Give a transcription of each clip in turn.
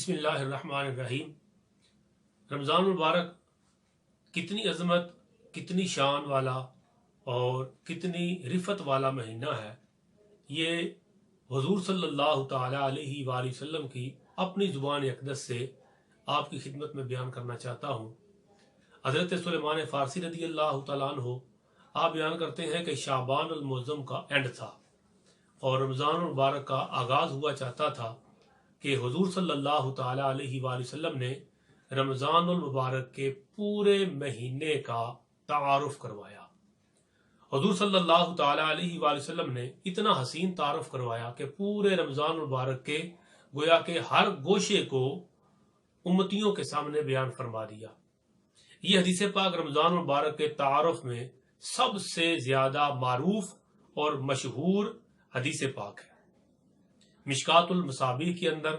बिस्मिल्लाहिर्रहमानिर्रहीम। रमज़ान मुबारक कितनी अज़मत, कितनी शान वाला और कितनी रिफ़त वाला महीना है। ये हुज़ूर सल्लल्लाहु ताला अलैहि वसल्लम की अपनी ज़ुबान अक़दस से आपकी खिदमत में बयान करना चाहता हूँ। हज़रत सुलेमान फ़ारसी रज़ियल्लाहु ताला अन्हु आप बयान करते हैं कि शाबान अल मुअज़्ज़म का एंड था और रमज़ान मुबारक का आगाज़ हुआ चाहता था कि हुज़ूर सल्लल्लाहु ताला अलैहि वसल्लम ने रमज़ान मुबारक के पूरे महीने का तारुफ करवाया। हुज़ूर सल्लल्लाहु ताला अलैहि वसल्लम ने इतना हसीन तारुफ करवाया कि पूरे रमज़ान मुबारक के गोया के हर गोशे को उम्मतियों के सामने बयान फरमा दिया। ये हदीस पाक रमज़ान मुबारक के तारुफ में सबसे ज्यादा मारूफ और मशहूर हदीस पाक है। मिशकातुल मसाबीह के अंदर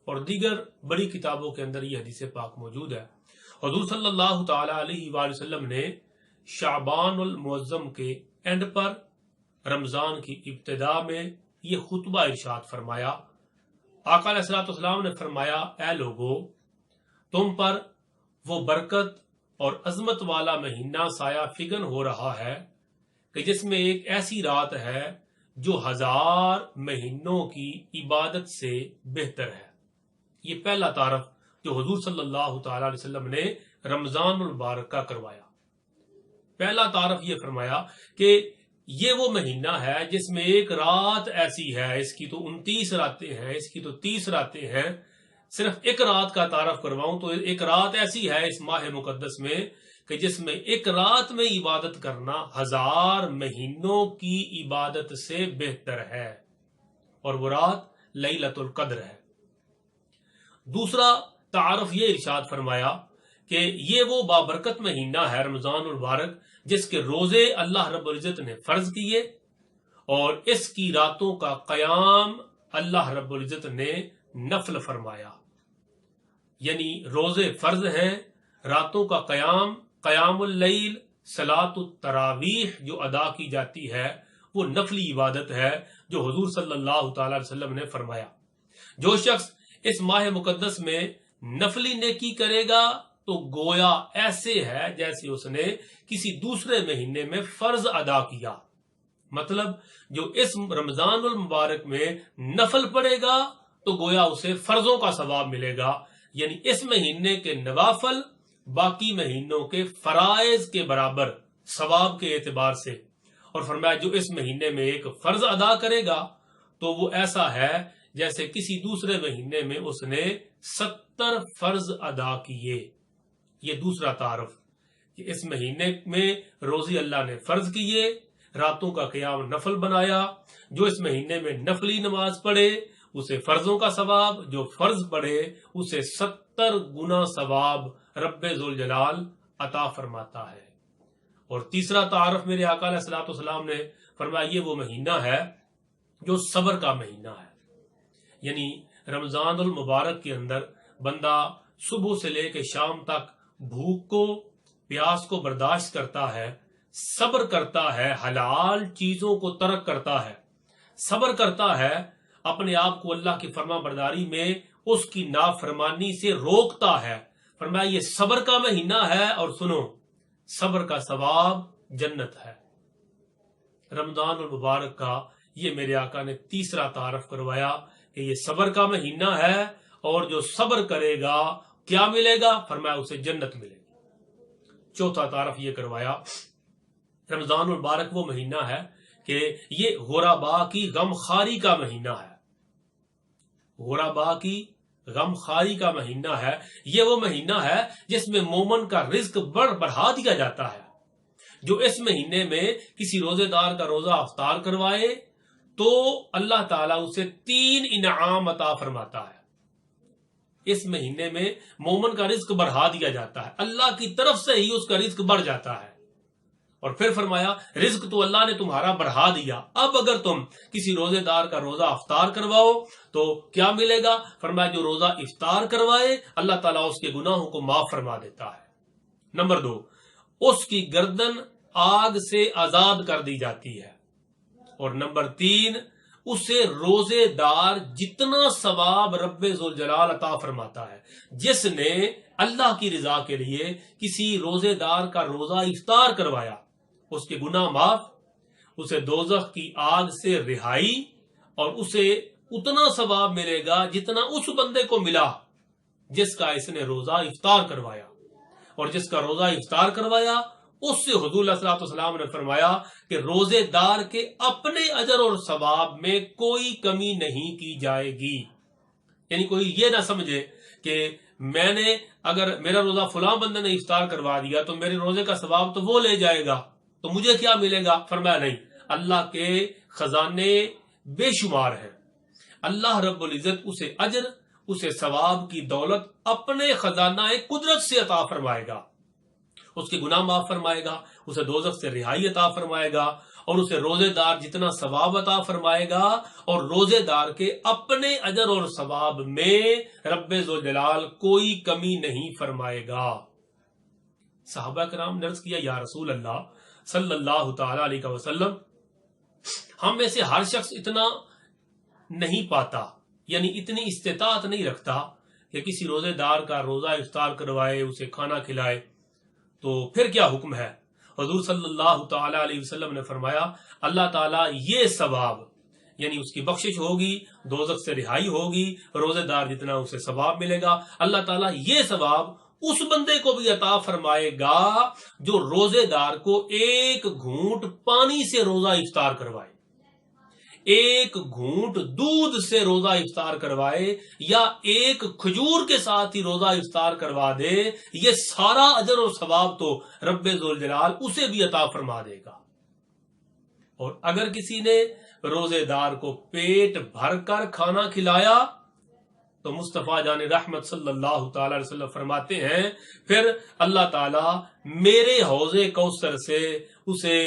और दीगर बड़ी किताबों के अंदर ये हदीस पाक मौजूद है। हुज़ूर सल्लल्लाहु ताला अलैहि वसल्लम ने शाबानुल मुअज़्ज़म के एंड पर रमजान की इब्तिदा में ये खुतबा इरशाद फरमाया। आका अलैहिस्सलातु वस्सलाम ने फरमाया, ऐ लोगो, तुम पर वो बरकत और अजमत वाला महीना साया फिगन हो रहा है कि जिसमें एक ऐसी रात है जो 1000 महीनों की इबादत से बेहतर है। ये पहला तारफ जो हुजूर सल्लल्लाहु ताला अलैहि वसल्लम ने रमजान मुबारक का करवाया। पहला तारफ ये फरमाया कि ये वो महीना है जिसमें एक रात ऐसी है, इसकी तो 29 रातें हैं, इसकी तो 30 रातें हैं। सिर्फ एक रात का तारफ करवाऊं तो एक रात ऐसी है इस माह मुकद्दस में कि जिसमें एक रात में इबादत करना 1000 महीनों की इबादत से बेहतर है, और वो रात लैलतुल कद्र है। दूसरा तारफ ये इरशाद फरमाया कि ये वो बाबरकत महीना है रमजान मुबारक जिसके रोजे अल्लाह रब्बुल इज्जत ने फर्ज किए और इसकी रातों का कयाम अल्लाह रब्बुल इज्जत ने नफल फरमाया। यानी रोजे फर्ज हैं, रातों का कयाम, कयामुल लैल, सलातुत तरावीह जो अदा की जाती है वो नफली इबादत है जो हुजूर सल्लल्लाहु ताला अलैहि वसल्लम ने फरमाया। जो शख्स इस माह मुकद्दस में नफली नेकी करेगा तो गोया ऐसे है जैसे उसने किसी दूसरे महीने में फर्ज अदा किया। मतलब जो इस रमजानुल मुबारक में नफल पड़ेगा तो गोया उसे फर्जों का सवाब मिलेगा। यानी इस महीने के नवाफल बाकी महीनों के फराइज के बराबर सवाब के एतबार से। और फरमाया जो इस महीने में एक फर्ज अदा करेगा तो वो ऐसा है जैसे किसी दूसरे महीने में उसने 70 फर्ज अदा किए। ये दूसरा तारुफ कि इस महीने में रोजी अल्लाह ने फर्ज किए, रातों का क़याम नफल बनाया। जो इस महीने में नफली नमाज पढ़े उसे फर्जों का सवाब, जो फर्ज पढ़े उसे 70 गुना सवाब रब्बे जुल जलाल अता फरमाता है। और तीसरा तारुफ मेरे आका अलैहिस्सलातु वस्सलाम ने फरमाया ये वो महीना है जो सब्र का महीना है। यानी रमजानुल मुबारक के अंदर बंदा सुबह से लेकर शाम तक भूख को, प्यास को बर्दाश्त करता है, सब्र करता है, हलाल चीजों को तर्क करता है, सब्र करता है, अपने आप को अल्लाह की फरमा बरदारी में उसकी नाफरमानी से रोकता है। फरमाया ये सब्र का महीना है और सुनो सब्र का सवाब जन्नत है। रमजान मुबारक का ये मेरे आका ने तीसरा तारफ करवाया कि ये सब्र का महीना है और जो सब्र करेगा क्या मिलेगा? फरमाया उसे जन्नत मिलेगी। चौथा तारफ ये करवाया रमजान मुबारक वो महीना है कि ये गुरबा की गमखारी का महीना है। गुरबा की गमखारी का महीना है। ये वो महीना है जिसमें मोमन का रिज्क बढ़ा दिया जाता है। जो इस महीने में किसी रोजेदार का रोजा अफ्तार करवाए तो अल्लाह ताला उसे 3 इनाम अता फरमाता है। इस महीने में मोमन का रिज्क बढ़ा दिया जाता है, अल्लाह की तरफ से ही उसका रिज्क बढ़ जाता है। और फिर फरमाया रिज्क तो अल्लाह ने तुम्हारा बढ़ा दिया, अब अगर तुम किसी रोजेदार का रोजा अफ्तार करवाओ तो क्या मिलेगा? फरमाया जो रोजा इफ्तार करवाए अल्लाह ताला उसके गुनाहों को माफ फरमा देता है। नंबर 2, उसकी गर्दन आग से आजाद कर दी जाती है। और नंबर 3, اسے روزے دار جتنا ثواب رب ذوالجلال عطا فرماتا ہے۔ جس نے اللہ کی رضا کے لیے کسی روزے دار کا روزہ افطار کروایا، اس کے گناہ معاف، اسے دوزخ کی آگ سے رہائی، اور اسے اتنا ثواب ملے گا جتنا اس بندے کو ملا جس کا اس نے روزہ افطار کروایا۔ اور جس کا روزہ افطار کروایا اس سے حضور صلی اللہ علیہ وسلم نے فرمایا کہ روزے دار کے اپنے اجر اور ثواب میں کوئی کمی نہیں کی جائے گی۔ یعنی کوئی یہ نہ سمجھے کہ میں نے اگر میرا روزہ فلاں بندے نے افطار کروا دیا تو میرے روزے کا ثواب تو وہ لے جائے گا، تو مجھے کیا ملے گا؟ فرمایا نہیں، اللہ کے خزانے بے شمار ہیں، اللہ رب العزت اسے اجر، اسے ثواب کی دولت اپنے خزانہ قدرت سے عطا فرمائے گا، اس کے گناہ معاف فرمائے گا، اسے دوزخ سے رہائی عطا فرمائے گا، اور اسے روزے دار جتنا ثواب عطا فرمائے گا، اور روزے دار کے اپنے اجر اور ثواب میں رب ذوالجلال کوئی کمی نہیں فرمائے گا۔ صحابہ کرام نے عرض کیا، یا رسول اللہ صلی اللہ تعالی علیہ وسلم، ہم میں سے ہر شخص اتنا نہیں پاتا، یعنی اتنی استطاعت نہیں رکھتا کہ کسی روزے دار کا روزہ افطار کروائے، اسے کھانا کھلائے، تو پھر کیا حکم ہے؟ حضور صلی اللہ تعالی علیہ وسلم نے فرمایا، اللہ تعالیٰ یہ ثواب، یعنی اس کی بخشش ہوگی، دوزخ سے رہائی ہوگی، روزے دار جتنا اسے ثواب ملے گا، اللہ تعالیٰ یہ ثواب اس بندے کو بھی عطا فرمائے گا جو روزے دار کو ایک گھونٹ پانی سے روزہ افطار کروائے، ایک گھونٹ دودھ سے روزہ افطار کروائے، یا ایک کھجور کے ساتھ ہی روزہ افطار کروا دے، یہ سارا اجر اور ثواب تو رب ذوالجلال اسے بھی عطا فرما دے گا۔ اور اگر کسی نے روزے دار کو پیٹ بھر کر کھانا کھلایا تو مصطفیٰ جان رحمت صلی اللہ تعالی علیہ وسلم فرماتے ہیں، پھر اللہ تعالیٰ میرے حوض کوثر سے اسے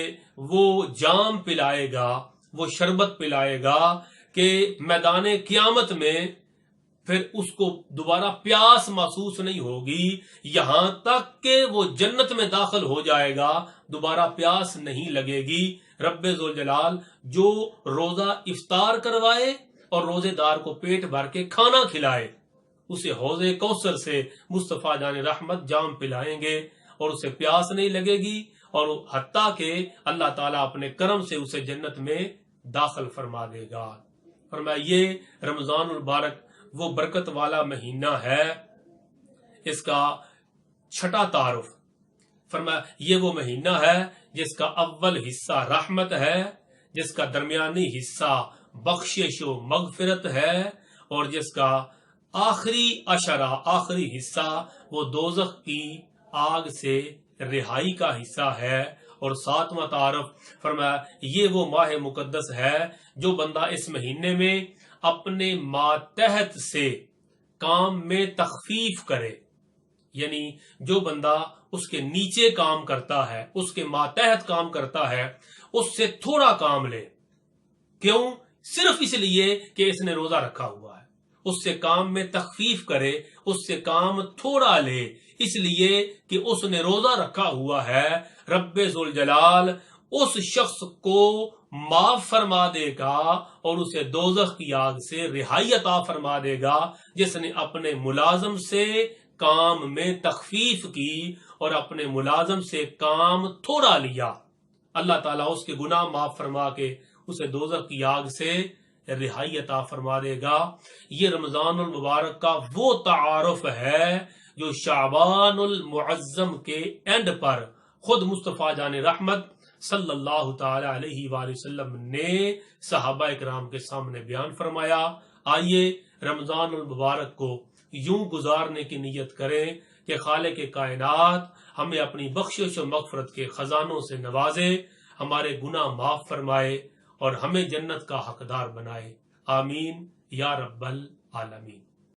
وہ جام پلائے گا، وہ شربت پلائے گا کہ میدان قیامت میں پھر اس کو دوبارہ پیاس محسوس نہیں ہوگی، یہاں تک کہ وہ جنت میں داخل ہو جائے گا، دوبارہ پیاس نہیں لگے گی۔ رب ذوالجلال جو روزہ افطار کروائے اور روزے دار کو پیٹ بھر کے کھانا کھلائے، اسے حوض کوثر سے مصطفیٰ جان رحمت جام پلائیں گے اور اسے پیاس نہیں لگے گی، اور حتیٰ کہ اللہ تعالیٰ اپنے کرم سے اسے جنت میں داخل فرما دے گا۔ فرمایا یہ رمضان المبارک وہ برکت والا مہینہ ہے، اس کا چھٹا تعارف، فرمایا یہ وہ مہینہ ہے جس کا اول حصہ رحمت ہے، جس کا درمیانی حصہ بخشش و مغفرت ہے، اور جس کا آخری عشرہ، آخری حصہ وہ دوزخ کی آگ سے رہائی کا حصہ ہے۔ اور ساتواں تعارف، فرمایا یہ وہ ماہ مقدس ہے جو بندہ اس مہینے میں اپنے ماتحت سے کام میں تخفیف کرے، یعنی جو بندہ اس کے نیچے کام کرتا ہے، اس کے ماتحت کام کرتا ہے، اس سے تھوڑا کام لے۔ کیوں؟ صرف اس لیے کہ اس نے روزہ رکھا ہوا ہے، اس سے کام میں تخفیف کرے، اس سے کام تھوڑا لے، اس لیے کہ اس نے روزہ رکھا ہوا ہے۔ رب ذوالجلال اس شخص کو معاف فرما دے گا اور اسے دوزخ کی آگ سے رہائی عطا فرما دے گا، جس نے اپنے ملازم سے کام میں تخفیف کی اور اپنے ملازم سے کام تھوڑا لیا۔ اللہ تعالیٰ اس کے گناہ معاف فرما کے اسے دوزخ کی آگ سے رہائی عطا فرما دے گا۔ یہ رمضان المبارک کا وہ تعارف ہے جو شعبان المعظم کے اینڈ پر خود مصطفیٰ جان رحمت صلی اللہ تعالی علیہ وآلہ وسلم نے صحابہ اکرام کے سامنے بیان فرمایا۔ آئیے رمضان المبارک کو یوں گزارنے کی نیت کریں کہ خالق کائنات ہمیں اپنی بخشش و مغفرت کے خزانوں سے نوازے، ہمارے گناہ معاف فرمائے اور ہمیں جنت کا حقدار بنائے۔ آمین یا رب العالمین۔